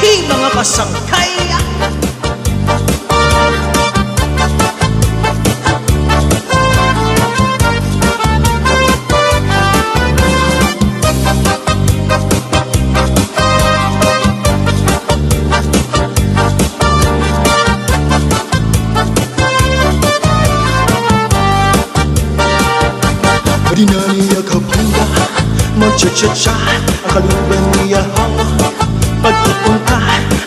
birahi mga kasangkay. Di na niya kabanda, magcha-cha-cha, ang kaluban niya hawak. Pagpupunta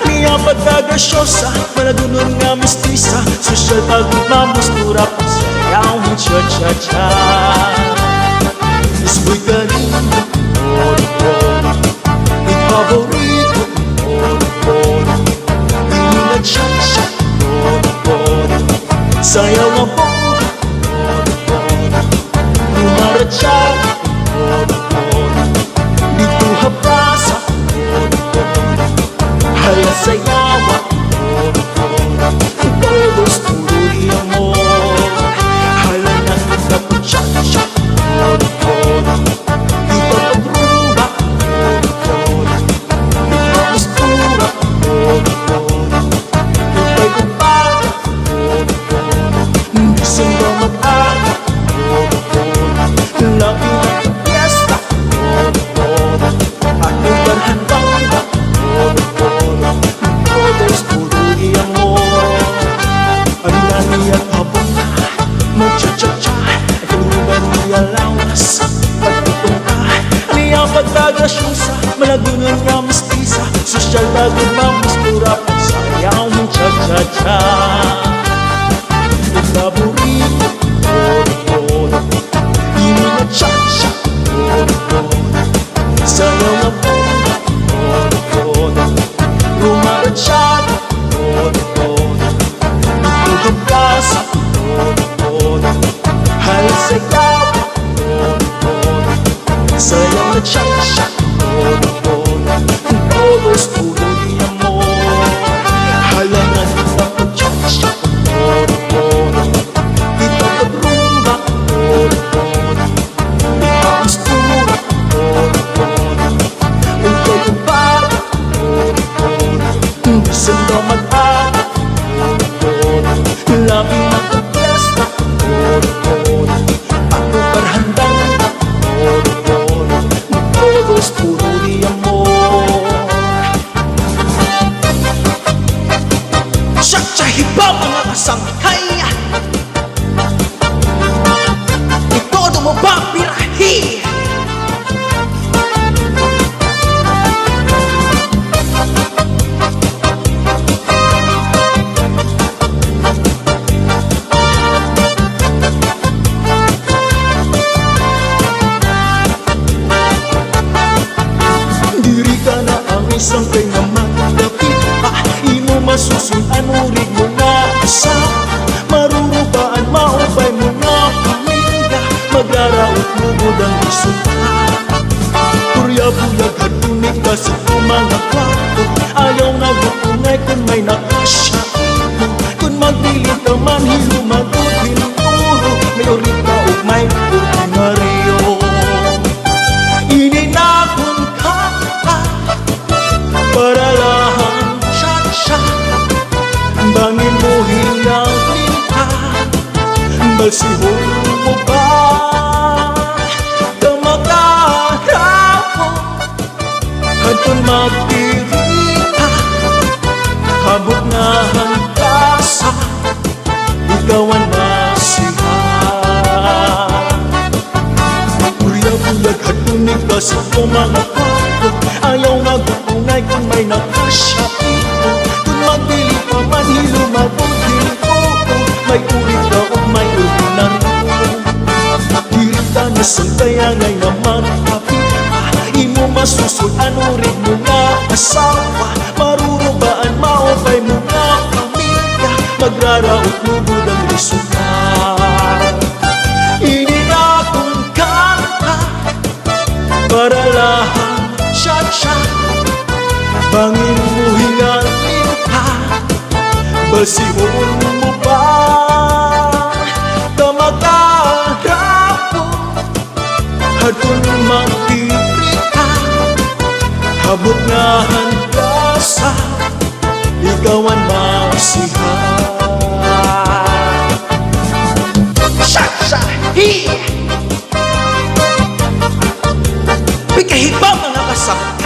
niya pagkagasyosa, malagunon nga mistisa, sosyal pagmamos, pura pagsayaw ng cha-cha-cha. Ismo'y kanino, polo-polo, may paborito, polo-polo, hindi na cha-cha, polo-polo, sayaw nga po. Rumarachag, polo-polo, dito habrasa, polo-polo, hala sayawa, polo-polo, todos puro di amor. Hala na kita po cha-cha, polo-polo, dito pagrumba, polo-polo, dito mustura, polo-polo, dito'y umpaga, polo-polo, hindi samba mag-aga, labi ng fiesta, polo-polo, aking barhandanga, polo-polo, todos puro di amor. Alila niya habang na magcha-cha-cha, ay kaluban niya lawas. Pagputong ka niya pagtagasyosa, malagunan nga mistisa, sosyal bagod mamustura, pagsayaw ng cha-cha-cha. Paborito, polo-polo, hindi na cha-cha, polo-polo, sayaw na polo, polo-polo, rumarachag, polo-polo, dito hablasa, polo-polo, hala sayaw, polo-polo, sayaw na cha-cha, polo-polo, todos puro di amor. Hala nga kita po cha-cha, polo-polo, dito pagrumba, polo-polo, dito mustura, polo-polo, unto'y umpaga, polo-polo, hindi sanda mag-aga, polo-polo, labi ng fiesta, polo-polo, ako barhandanga, polo-polo, todos puro di amor. Cha-cha hip-hop mga kasangkay, itodo mo ba birahi? Diri ka na ang isang kay naman dapit pa, imo masusunan urig mo nga asa, marurupaan maupay mo nga pamilya, maglaraot lubod ang isuta. Kurya-buyag hatunig ka sa mga kwarto, ayaw na gutungay kung may nakasya mo. Kung magdilit ka man hilumagod hinuro, may urita o may ordinaryo. Ininakon ka para lahang cha-cha, bangin mo hinangin ka, balsihon mo ba kamakarapo, hantun magdiri ka, habot nga hangkasa, ikaw ang nasihan. Kurya-buyag hatunig ka sa mga kwarto, ayaw na gutungay kung may nakasya ito. Kung magdili pa man hilumagod hinuro, may ulit ka o may ordinaryo. Diri ka na sangkayangay naman kapit pa, imo masusunan urig mo nga asawa, marurubaan maupay mo nga pamilya, magraraot lubod ang lisunan. Ininakon ka para lahang cha-cha, bangin mo hingalin ka, basihon mo ba kamakarapo, hatun magdiri ka, habot nga handa usa ikaw ang masihan. Shashahi Pikahibang mga kasangkay